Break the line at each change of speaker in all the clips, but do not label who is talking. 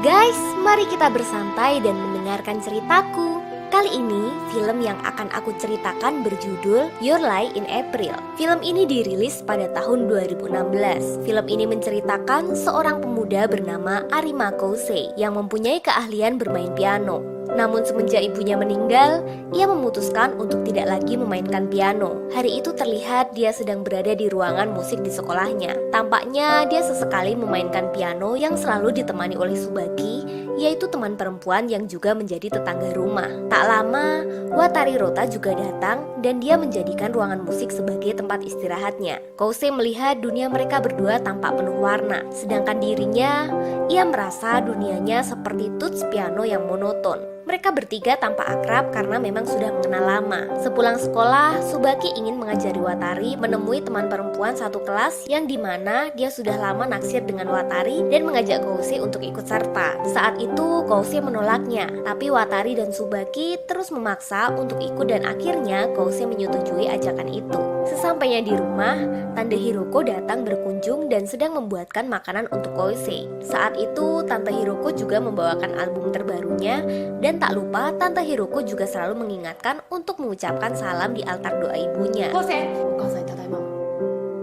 Guys, mari kita bersantai dan mendengarkan ceritaku. Kali ini, film yang akan aku ceritakan berjudul Your Lie in April. Film ini dirilis pada tahun 2016. Film ini menceritakan seorang pemuda bernama Arima Kosei yang mempunyai keahlian bermain piano. Namun semenjak ibunya meninggal, ia memutuskan untuk tidak lagi memainkan piano. Hari itu terlihat dia sedang berada di ruangan musik di sekolahnya. Tampaknya dia sesekali memainkan piano yang selalu ditemani oleh Subaki, yaitu teman perempuan yang juga menjadi tetangga rumah. Tak lama, Watari Rota juga datang dan dia menjadikan ruangan musik sebagai tempat istirahatnya. Kosei melihat dunia mereka berdua tampak penuh warna, sedangkan dirinya, ia merasa dunianya seperti tuts piano yang monoton. Mereka bertiga tampak akrab karena memang sudah mengenal lama. Sepulang sekolah, Subaki ingin mengajari Watari menemui teman perempuan satu kelas yang dimana dia sudah lama naksir dengan Watari dan mengajak Kosei untuk ikut serta. Saat itu Kosei menolaknya, tapi Watari dan Subaki terus memaksa untuk ikut dan akhirnya Kosei menyetujui ajakan itu. Sesampainya di rumah, Tante Hiroko datang berkunjung dan sedang membuatkan makanan untuk Kosei. Saat itu Tante Hiroko juga membawakan album terbarunya dan tak lupa Tante Hiroko juga selalu mengingatkan untuk mengucapkan salam di altar doa ibunya.
Kosei, Kosei, tadaima.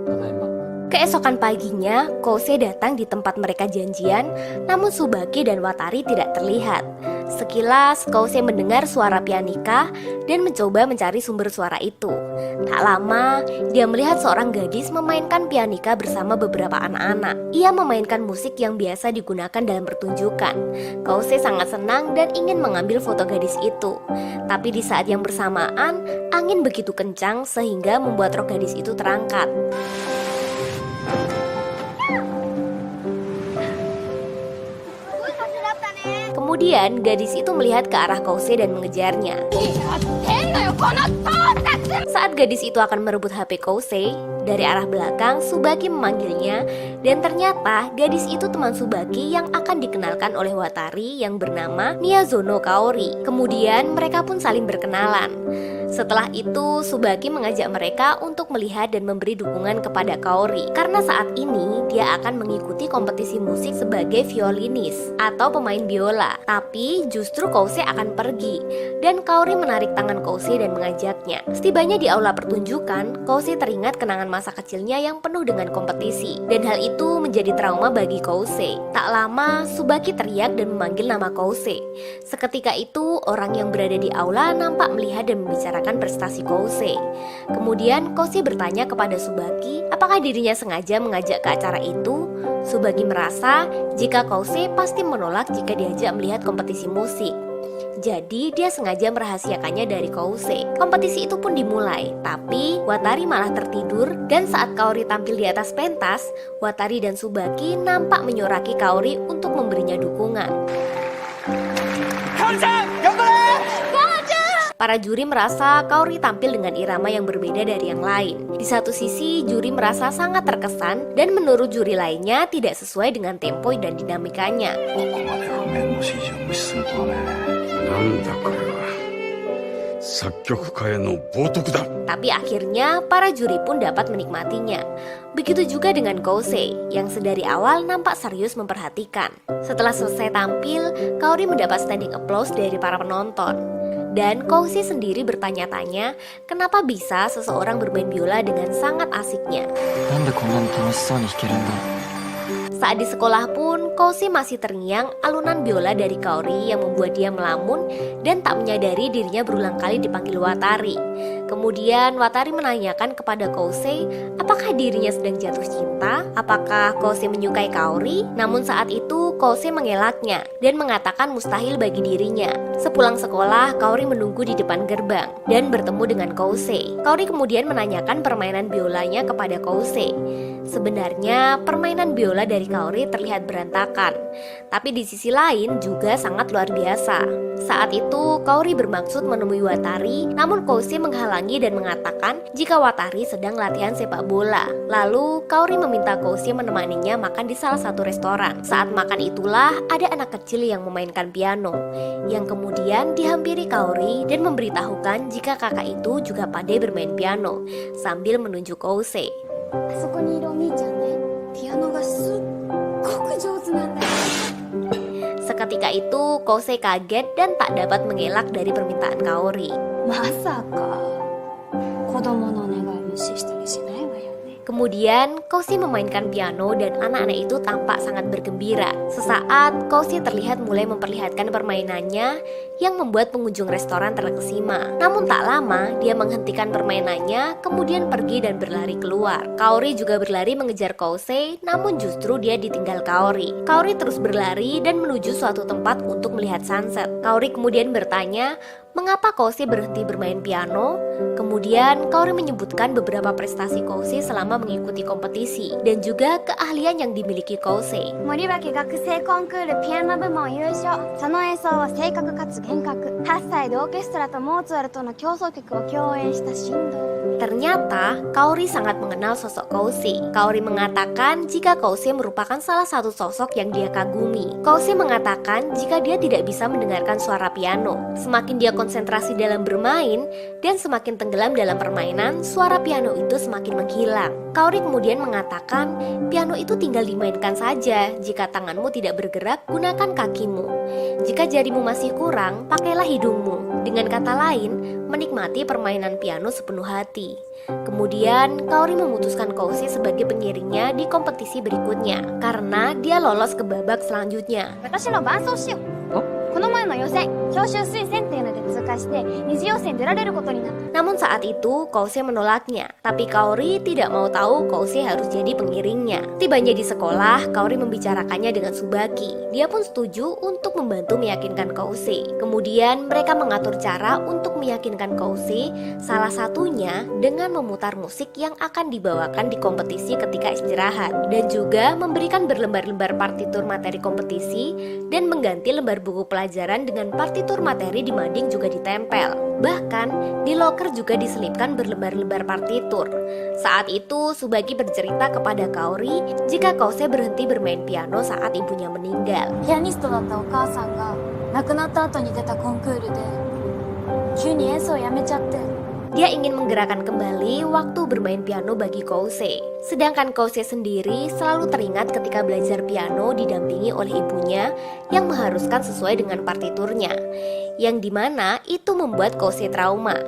Tadaima.
Keesokan paginya, Kosei datang di tempat mereka janjian, namun Subaki dan Watari tidak terlihat. Sekilas, Kosei mendengar suara pianika dan mencoba mencari sumber suara itu. Tak lama, dia melihat seorang gadis memainkan pianika bersama beberapa anak-anak. Ia memainkan musik yang biasa digunakan dalam pertunjukan. Kosei sangat senang dan ingin mengambil foto gadis itu. Tapi di saat yang bersamaan, angin begitu kencang sehingga membuat rok gadis itu terangkat. Kemudian gadis itu melihat ke arah Kosei dan mengejarnya. Saat gadis itu akan merebut HP Kosei, dari arah belakang Subaki memanggilnya dan ternyata gadis itu teman Subaki yang akan dikenalkan oleh Watari yang bernama Miyazono Kaori. Kemudian mereka pun saling berkenalan. Setelah itu Subaki mengajak mereka untuk melihat dan memberi dukungan kepada Kaori karena saat ini dia akan mengikuti kompetisi musik sebagai violinis atau pemain biola. Tapi justru Kosei akan pergi dan Kaori menarik tangan Kosei dan mengajaknya. Setibanya di aula pertunjukan, Kosei teringat kenangan masa kecilnya yang penuh dengan kompetisi dan hal itu menjadi trauma bagi Kosei. Tak lama Subaki teriak dan memanggil nama Kosei. Seketika itu orang yang berada di aula nampak melihat dan membicarakan prestasi Kosei. Kemudian Kosei bertanya kepada Subaki apakah dirinya sengaja mengajak ke acara itu. Subaki merasa jika Kosei pasti menolak jika diajak melihat kompetisi musik. Jadi dia sengaja merahasiakannya dari Kosei. Kompetisi itu pun dimulai, tapi Watari malah tertidur dan saat Kaori tampil di atas pentas, Watari dan Subaki nampak menyoraki Kaori untuk memberinya dukungan. Para juri merasa Kaori tampil dengan irama yang berbeda dari yang lain. Di satu sisi, juri merasa sangat terkesan dan menurut juri lainnya tidak sesuai dengan tempo dan dinamikanya. Tapi akhirnya para juri pun dapat menikmatinya. Begitu juga dengan Kosei yang sedari awal nampak serius memperhatikan. Setelah selesai tampil, Kaori mendapat standing applause dari para penonton. Dan Kosei sendiri bertanya-tanya kenapa bisa seseorang bermain biola dengan sangat asiknya. Saat di sekolah pun, Kosei masih terngiang alunan biola dari Kaori yang membuat dia melamun dan tak menyadari dirinya berulang kali dipanggil Watari. Kemudian Watari menanyakan kepada Kosei apakah dirinya sedang jatuh cinta, apakah Kosei menyukai Kaori. Namun saat itu Kosei mengelaknya dan mengatakan mustahil bagi dirinya. Sepulang sekolah, Kaori menunggu di depan gerbang dan bertemu dengan Kosei. Kaori kemudian menanyakan permainan biolanya kepada Kosei. Sebenarnya permainan biola dari Kaori terlihat berantakan, tapi di sisi lain juga sangat luar biasa. Saat itu Kaori bermaksud menemui Watari, namun Kosei menghalangi dan mengatakan jika Watari sedang latihan sepak bola. Lalu Kaori meminta Kosei menemaninya makan di salah satu restoran. Saat makan itulah ada anak kecil yang memainkan piano, yang kemudian dihampiri Kaori dan memberitahukan jika kakak itu juga pandai bermain piano sambil menunjuk Kosei. Seketika itu, Kousei kaget dan tak dapat mengelak dari permintaan Kaori.
まさか子供の願い無視したりしないわよね。
Kemudian, Kousei memainkan piano dan anak-anak itu tampak sangat bergembira. Sesaat, Kousei terlihat mulai memperlihatkan permainannya yang membuat pengunjung restoran terkesima. Namun tak lama, dia menghentikan permainannya, kemudian pergi dan berlari keluar. Kaori juga berlari mengejar Kousei, namun justru dia ditinggal Kaori. Kaori terus berlari dan menuju suatu tempat untuk melihat sunset. Kaori kemudian bertanya, mengapa Kousei berhenti bermain piano? Kemudian Kaori menyebutkan beberapa prestasi Kousei selama mengikuti kompetisi dan juga keahlian yang dimiliki Kousei.
森脇学生コンクールピアノ部門優勝。その演奏は正確かつ厳格。8歳でオーケストラとモーツァルトの協奏曲を共演した神童。
Ternyata Kaori sangat mengenal sosok Kousei. Kaori mengatakan jika Kousei merupakan salah satu sosok yang dia kagumi. Kousei mengatakan jika dia tidak bisa mendengarkan suara piano. Semakin dia konsentrasi dalam bermain dan semakin tenggelam dalam permainan, suara piano itu semakin menghilang. Kaori kemudian mengatakan, piano itu tinggal dimainkan saja. Jika tanganmu tidak bergerak, gunakan kakimu. Jika jarimu masih kurang, pakailah hidungmu. Dengan kata lain, menikmati permainan piano sepenuh hati. Kemudian, Kaori memutuskan Kousei sebagai pengiringnya di kompetisi berikutnya karena dia lolos ke babak selanjutnya.
私の伴奏しよう。この前の予選、表彰推薦っていうので通過して二次予選出られることになった。
Namun saat itu Kousei menolaknya, tapi Kaori tidak mau tahu Kousei harus jadi pengiringnya. Tibanya di sekolah, Kaori membicarakannya dengan Tsubaki. Dia pun setuju untuk membantu meyakinkan Kousei. Kemudian mereka mengatur cara untuk meyakinkan Kousei, salah satunya dengan memutar musik yang akan dibawakan di kompetisi ketika istirahat, dan juga memberikan berlembar-lembar partitur materi kompetisi dan mengganti lembar buku pelajaran dengan partitur materi di mading juga ditempel. Bahkan di loker juga diselipkan berlembar-lembar partitur. Saat itu Tsubaki bercerita kepada Kaori jika Kousei berhenti bermain piano saat ibunya meninggal.
ピアニストだったお母さんが亡くなった後に出たコンクールで急に演奏をやめちゃって。
Dia ingin menggerakkan kembali waktu bermain piano bagi Kousei. Sedangkan Kousei sendiri selalu teringat ketika belajar piano didampingi oleh ibunya yang mengharuskan sesuai dengan partiturnya, yang dimana itu membuat Kousei trauma.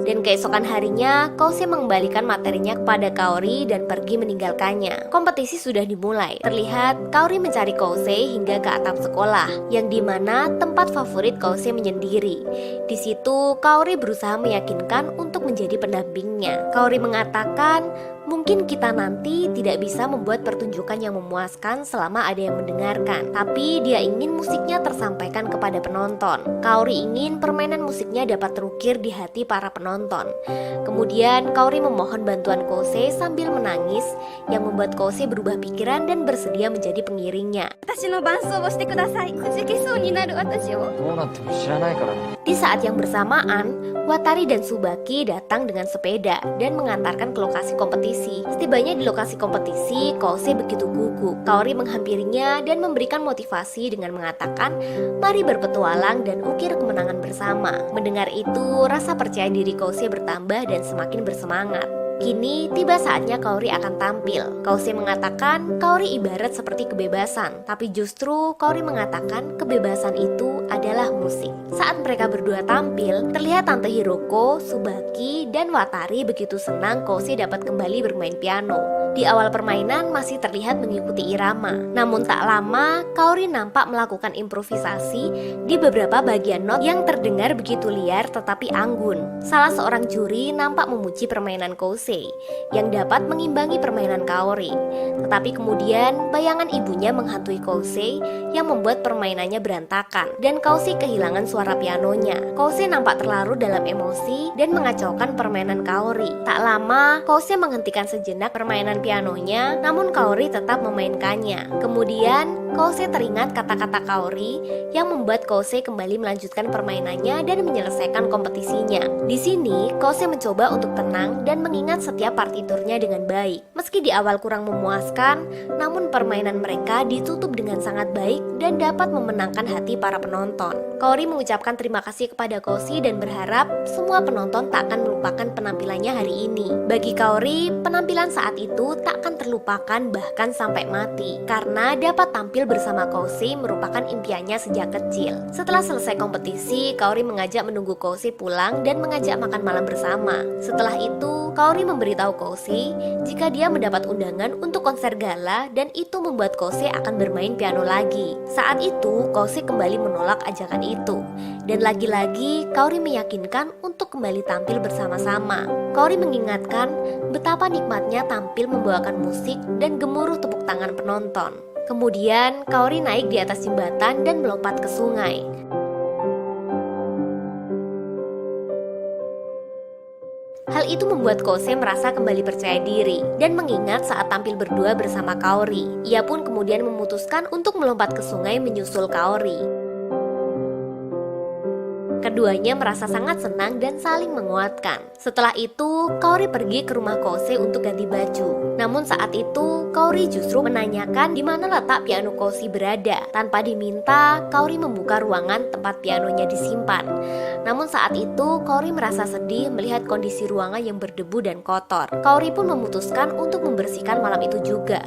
Dan keesokan harinya, Kousei mengembalikan materinya kepada Kaori dan pergi meninggalkannya. Kompetisi sudah dimulai. Terlihat Kaori mencari Kousei hingga ke atap sekolah, yang dimana tempat favorit Kousei menyendiri. Di situ Kaori berusaha meyakinkan untuk menjadi pendampingnya. Kaori mengatakan, mungkin kita nanti tidak bisa membuat pertunjukan yang memuaskan selama ada yang mendengarkan, tapi dia ingin musiknya tersampaikan kepada penonton. Kaori ingin permainan musiknya dapat terukir di hati para penonton. Kemudian Kaori memohon bantuan Kousei sambil menangis, yang membuat Kousei berubah pikiran dan bersedia menjadi pengiringnya.
私の伴奏をしてください。くじけそうになる私を。
どうなっても知らないから。
Di saat yang bersamaan, Watari dan Tsubaki datang dengan sepeda dan mengantarkan ke lokasi kompetisi. Setibanya di lokasi kompetisi, Kousei begitu gugup. Kaori menghampirinya dan memberikan motivasi dengan mengatakan, mari berpetualang dan ukir kemenangan bersama. Mendengar itu, rasa percaya diri Kousei bertambah dan semakin bersemangat. Kini tiba saatnya Kaori akan tampil. Kousei mengatakan Kaori ibarat seperti kebebasan, tapi justru Kaori mengatakan kebebasan itu adalah musik. Saat mereka berdua tampil, terlihat Tante Hiroko, Tsubaki, dan Watari begitu senang Kousei dapat kembali bermain piano. Di awal permainan masih terlihat mengikuti irama. Namun tak lama, Kaori nampak melakukan improvisasi di beberapa bagian not yang terdengar begitu liar tetapi anggun. Salah seorang juri nampak memuji permainan Kousei yang dapat mengimbangi permainan Kaori. Tetapi kemudian bayangan ibunya menghantui Kousei yang membuat permainannya berantakan dan Kousei kehilangan suara pianonya. Kousei nampak terlarut dalam emosi dan mengacaukan permainan Kaori. Tak lama, Kousei menghentikan sejenak permainan pianonya, namun Kaori tetap memainkannya. Kemudian, Kousei teringat kata-kata Kaori yang membuat Kousei kembali melanjutkan permainannya dan menyelesaikan kompetisinya. Di sini, Kousei mencoba untuk tenang dan mengingat setiap partiturnya dengan baik. Meski Meski di awal kurang memuaskan, namun permainan mereka ditutup dengan sangat baik dan dapat memenangkan hati para penonton. Kaori mengucapkan terima kasih kepada Koshi dan berharap semua penonton tak akan melupakan penampilannya hari ini. Bagi Kaori, penampilan saat itu tak akan terlupakan bahkan sampai mati, karena dapat tampil bersama Koshi merupakan impiannya sejak kecil. Setelah selesai kompetisi, Kaori mengajak menunggu Koshi pulang dan mengajak makan malam bersama. Setelah itu, Kaori memberitahu Koshi jika dia mendapat undangan untuk konser gala dan itu membuat Koshi akan bermain piano lagi. Saat itu, Koshi kembali menolak ajakan itu. Dan lagi-lagi, Kaori meyakinkan untuk kembali tampil bersama-sama. Kaori mengingatkan betapa nikmatnya tampil membawakan musik dan gemuruh tepuk tangan penonton. Kemudian, Kaori naik di atas jembatan dan melompat ke sungai. Hal itu membuat Kose merasa kembali percaya diri dan mengingat saat tampil berdua bersama Kaori. Ia pun kemudian memutuskan untuk melompat ke sungai menyusul Kaori. Keduanya merasa sangat senang dan saling menguatkan. Setelah itu, Kaori pergi ke rumah Kose untuk ganti baju. Namun saat itu, Kaori justru menanyakan di mana letak piano Koshi berada. Tanpa diminta, Kaori membuka ruangan tempat pianonya disimpan. Namun saat itu, Kaori merasa sedih melihat kondisi ruangan yang berdebu dan kotor. Kaori pun memutuskan untuk membersihkan malam itu juga.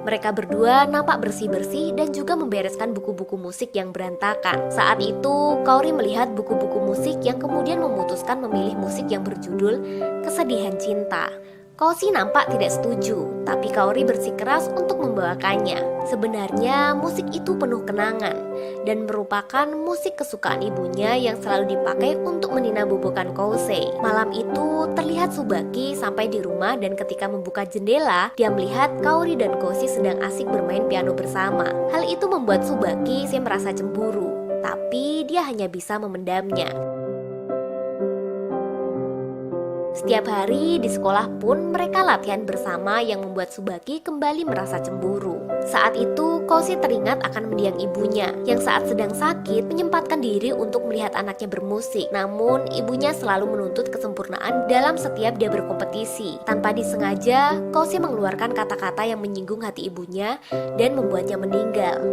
Mereka berdua nampak bersih-bersih dan juga membereskan buku-buku musik yang berantakan. Saat itu, Kaori melihat buku-buku musik yang kemudian memutuskan memilih musik yang berjudul Kesedihan Cinta. Koshi nampak tidak setuju, tapi Kaori bersikeras untuk membawakannya. Sebenarnya musik itu penuh kenangan dan merupakan musik kesukaan ibunya yang selalu dipakai untuk menina bobokan Kose. Malam itu terlihat Tsubaki sampai di rumah dan ketika membuka jendela, dia melihat Kaori dan Koshi sedang asik bermain piano bersama. Hal itu membuat Tsubaki merasa cemburu, tapi dia hanya bisa memendamnya. Setiap hari di sekolah pun mereka latihan bersama yang membuat Tsubaki kembali merasa cemburu. Saat itu Koshi teringat akan mendiang ibunya yang saat sedang sakit menyempatkan diri untuk melihat anaknya bermusik. Namun ibunya selalu menuntut kesempurnaan dalam setiap dia berkompetisi. Tanpa disengaja, Koshi mengeluarkan kata-kata yang menyinggung hati ibunya dan membuatnya meninggal.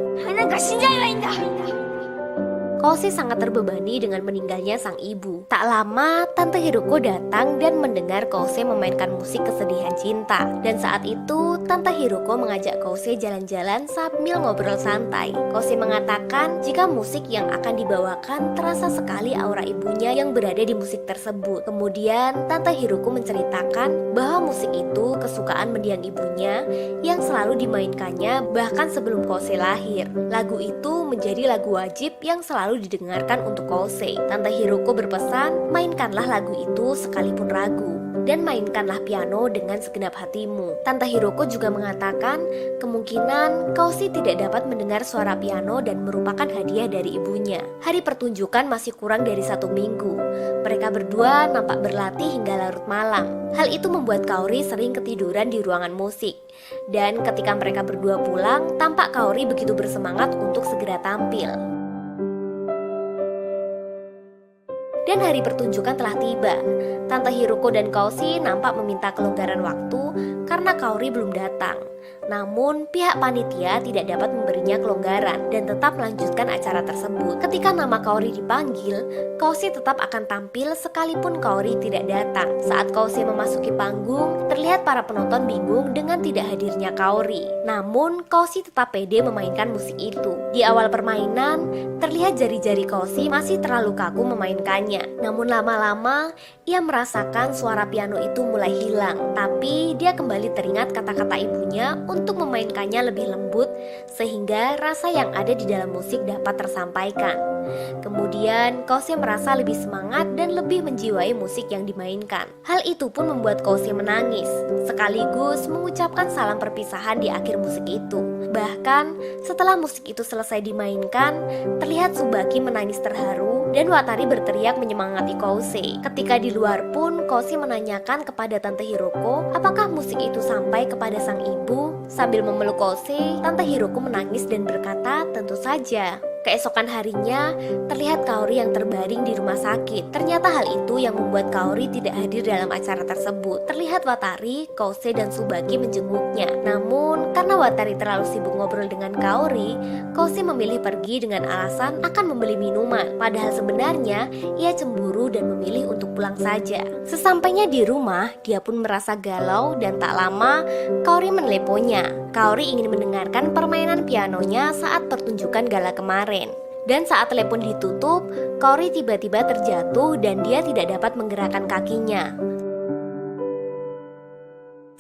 Koshi sangat terbebani dengan meninggalnya sang ibu. Tak lama, Tante Hiroko datang dan mendengar Koshi memainkan musik Kesedihan Cinta. Dan saat itu, Tante Hiroko mengajak Koshi jalan-jalan sambil ngobrol santai. Koshi mengatakan jika musik yang akan dibawakan terasa sekali aura ibunya yang berada di musik tersebut. Kemudian, Tante Hiroko menceritakan bahwa musik itu kesukaan mendiang ibunya yang selalu dimainkannya bahkan sebelum Koshi lahir. Lagu itu menjadi lagu wajib yang selalu didengarkan untuk Kose. Tante Hiroko berpesan, mainkanlah lagu itu sekalipun ragu dan mainkanlah piano dengan segenap hatimu. Tante Hiroko juga mengatakan kemungkinan Koshi tidak dapat mendengar suara piano dan merupakan hadiah dari ibunya. Hari pertunjukan masih kurang dari 1 minggu. Mereka berdua nampak berlatih hingga larut malam. Hal itu membuat Kaori sering ketiduran di ruangan musik. Dan ketika mereka berdua pulang, tampak Kaori begitu bersemangat untuk segera tampil. Dan hari pertunjukan telah tiba. Tante Hiroko dan Koshi nampak meminta kelonggaran waktu karena Kaori belum datang. Namun pihak panitia tidak dapat memberinya kelonggaran dan tetap melanjutkan acara tersebut. Ketika nama Kaori dipanggil, Koshi tetap akan tampil sekalipun Kaori tidak datang. Saat Koshi memasuki panggung, terlihat para penonton bingung dengan tidak hadirnya Kaori. Namun Koshi tetap pede memainkan musik itu. Di awal permainan, terlihat jari-jari Koshi masih terlalu kaku memainkannya. Namun lama-lama, ia merasakan suara piano itu mulai hilang. Tapi dia kembali teringat kata-kata ibunya untuk memainkannya lebih lembut sehingga rasa yang ada di dalam musik dapat tersampaikan. Kemudian Koshi merasa lebih semangat dan lebih menjiwai musik yang dimainkan. Hal itu pun membuat Koshi menangis sekaligus mengucapkan salam perpisahan di akhir musik itu. Bahkan setelah musik itu selesai dimainkan, terlihat Tsubaki menangis terharu dan Watari berteriak menyemangati Koshi. Ketika di luar pun Koshi menanyakan kepada Tante Hiroko apakah musik itu sampai kepada sang ibu. Sambil memeluk Koshi, Tante Hiroko menangis dan berkata tentu saja. Keesokan harinya, terlihat Kaori yang terbaring di rumah sakit. Ternyata hal itu yang membuat Kaori tidak hadir dalam acara tersebut. Terlihat Watari, Kouse, dan Tsubaki menjenguknya. Namun, karena Watari terlalu sibuk ngobrol dengan Kaori, Kouse memilih pergi dengan alasan akan membeli minuman. Padahal sebenarnya, ia cemburu dan memilih untuk pulang saja. Sesampainya di rumah, dia pun merasa galau dan tak lama, Kaori meneleponnya. Kaori ingin mendengarkan permainan pianonya saat pertunjukan gala kemarin. Dan saat telepon ditutup, Kaori tiba-tiba terjatuh dan dia tidak dapat menggerakkan kakinya.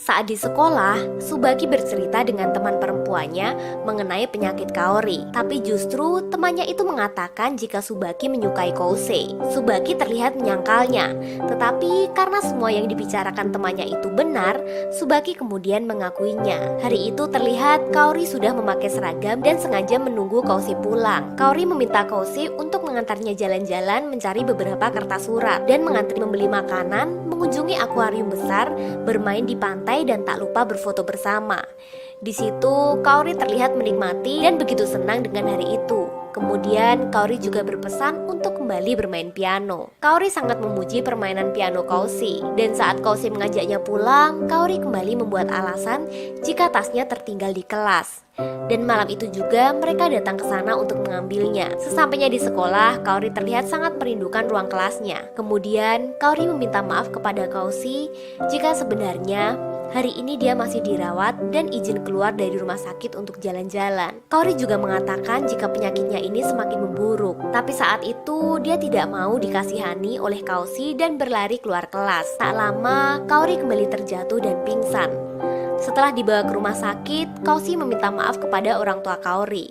Saat di sekolah, Tsubaki bercerita dengan teman perempuannya mengenai penyakit Kaori. Tapi justru temannya itu mengatakan jika Tsubaki menyukai Kouse. Tsubaki terlihat menyangkalnya. Tetapi karena semua yang dibicarakan temannya itu benar, Tsubaki kemudian mengakuinya. Hari itu terlihat Kaori sudah memakai seragam dan sengaja menunggu Kouse pulang. Kaori meminta Kouse untuk mengantarnya jalan-jalan mencari beberapa kertas surat dan mengantri membeli makanan, mengunjungi akuarium besar, bermain di pantai, dan tak lupa berfoto bersama. Di situ Kaori terlihat menikmati dan begitu senang dengan hari itu. Kemudian Kaori juga berpesan untuk kembali bermain piano. Kaori sangat memuji permainan piano Kouse. Dan saat Kouse mengajaknya pulang, Kaori kembali membuat alasan jika tasnya tertinggal di kelas. Dan malam itu juga mereka datang ke sana untuk mengambilnya. Sesampainya di sekolah, Kaori terlihat sangat merindukan ruang kelasnya. Kemudian Kaori meminta maaf kepada Kouse jika sebenarnya hari ini dia masih dirawat dan izin keluar dari rumah sakit untuk jalan-jalan. Kaori juga mengatakan jika penyakitnya ini semakin memburuk. Tapi saat itu dia tidak mau dikasihani oleh Kouse dan berlari keluar kelas. Tak lama, Kaori kembali terjatuh dan pingsan. Setelah dibawa ke rumah sakit, Kouse meminta maaf kepada orang tua Kaori.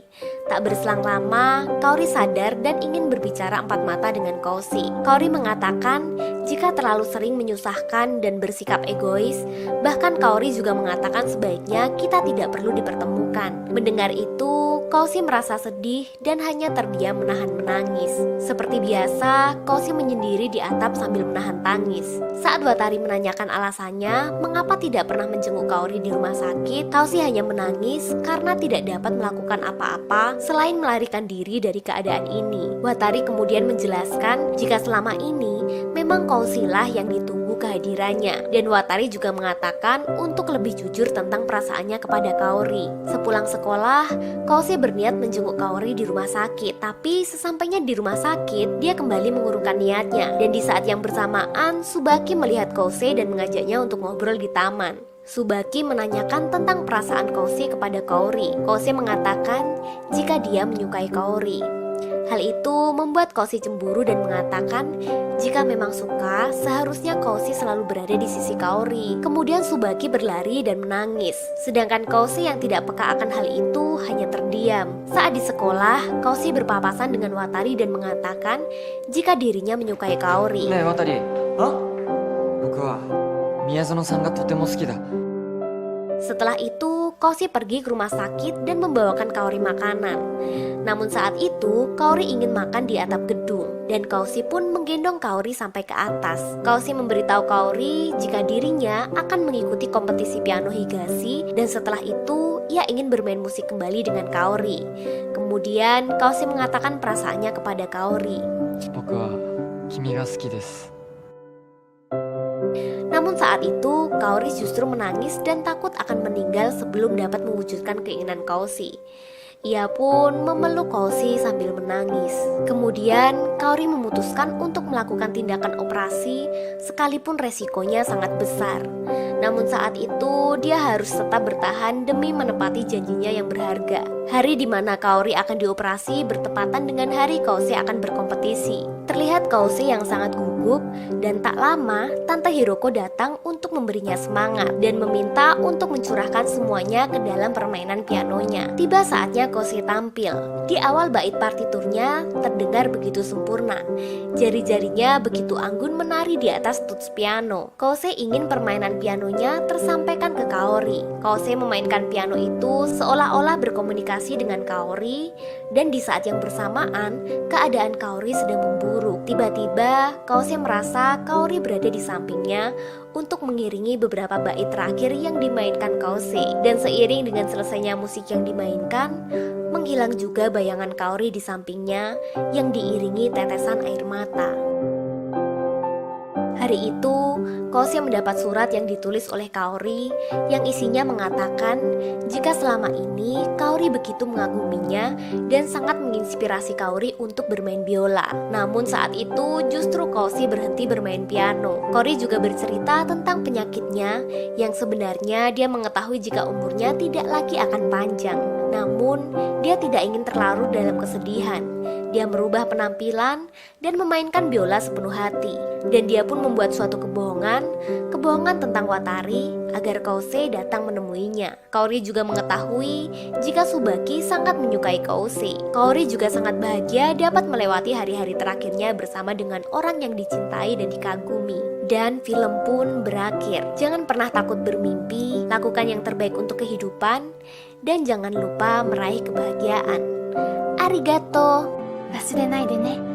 Tak berselang lama, Kaori sadar dan ingin berbicara empat mata dengan Kouse. Kaori mengatakan jika terlalu sering menyusahkan dan bersikap egois, bahkan Kaori juga mengatakan sebaiknya kita tidak perlu dipertemukan. Mendengar itu, Kouse merasa sedih dan hanya terdiam menahan menangis. Seperti biasa, Kouse menyendiri di atap sambil menahan tangis. Saat Watari menanyakan alasannya mengapa tidak pernah menjenguk Kaori di rumah sakit, Kouse hanya menangis karena tidak dapat melakukan apa-apa selain melarikan diri dari keadaan ini. Watari kemudian menjelaskan jika selama ini memang Kouse lah yang ditunggu kehadirannya. Dan Watari juga mengatakan untuk lebih jujur tentang perasaannya kepada Kaori. Sepulang sekolah, Kouse berniat menjenguk Kaori di rumah sakit. Tapi sesampainya di rumah sakit, dia kembali mengurungkan niatnya. Dan di saat yang bersamaan, Tsubaki melihat Kouse dan mengajaknya untuk ngobrol di taman. Tsubaki menanyakan tentang perasaan Kouse kepada Kaori. Kouse mengatakan jika dia menyukai Kaori. Hal itu membuat Kouse cemburu dan mengatakan jika memang suka, seharusnya Kouse selalu berada di sisi Kaori. Kemudian Tsubaki berlari dan menangis. Sedangkan Kouse yang tidak peka akan hal itu hanya terdiam. Saat di sekolah, Kouse berpapasan dengan Watari dan mengatakan jika dirinya menyukai Kaori.
ねえ渡り、僕は宮園さんがとても好きだ。
Setelah itu, Kouse pergi ke rumah sakit dan membawakan Kaori makanan. Namun saat itu, Kaori ingin makan di atap gedung dan Kouse pun menggendong Kaori sampai ke atas. Kouse memberitahu Kaori jika dirinya akan mengikuti kompetisi piano Higashi dan setelah itu ia ingin bermain musik kembali dengan Kaori. Kemudian Kouse mengatakan perasaannya kepada Kaori.
僕は君が好きです。
Namun saat itu, Kaori justru menangis dan takut akan meninggal sebelum dapat mewujudkan keinginan Kouse. Ia pun memeluk Kouse sambil menangis. Kemudian Kaori memutuskan untuk melakukan tindakan operasi sekalipun resikonya sangat besar. Namun saat itu dia harus tetap bertahan demi menepati janjinya yang berharga. Hari di mana Kaori akan dioperasi bertepatan dengan hari Kouse akan berkompetisi. Terlihat Kouse yang sangat gugup dan tak lama Tante Hiroko datang untuk memberinya semangat dan meminta untuk mencurahkan semuanya ke dalam permainan pianonya. Tiba saatnya Kouse tampil. Di awal bait partiturnya terdengar begitu sempurna. Jari-jarinya begitu anggun menari di atas tuts piano. Kouse ingin permainan pianonya tersampaikan ke Kaori. Kouse memainkan piano itu seolah-olah berkomunikasi dengan Kaori dan di saat yang bersamaan keadaan Kaori sedang memburuk. Tiba-tiba Kouse merasa merasa Kaori berada di sampingnya untuk mengiringi beberapa bait terakhir yang dimainkan Kause. Dan seiring dengan selesainya musik yang dimainkan, menghilang juga bayangan Kaori di sampingnya yang diiringi tetesan air mata. Hari itu, Kause mendapat surat yang ditulis oleh Kaori yang isinya mengatakan jika selama ini Kaori begitu mengaguminya dan sangat menginspirasi Kaori untuk bermain biola. Namun saat itu justru Kause berhenti bermain piano. Kaori juga bercerita tentang penyakitnya yang sebenarnya dia mengetahui jika umurnya tidak lagi akan panjang. Namun, dia tidak ingin terlarut dalam kesedihan. Dia merubah penampilan dan memainkan biola sepenuh hati. Dan dia pun membuat suatu kebohongan tentang Watari agar Kause datang menemuinya. Kaori juga mengetahui jika Tsubaki sangat menyukai Kause. Kaori juga sangat bahagia dapat melewati hari-hari terakhirnya bersama dengan orang yang dicintai dan dikagumi. Dan film pun berakhir. Jangan pernah takut bermimpi, lakukan yang terbaik untuk kehidupan, dan jangan lupa meraih kebahagiaan. Arigato.
忘れないでね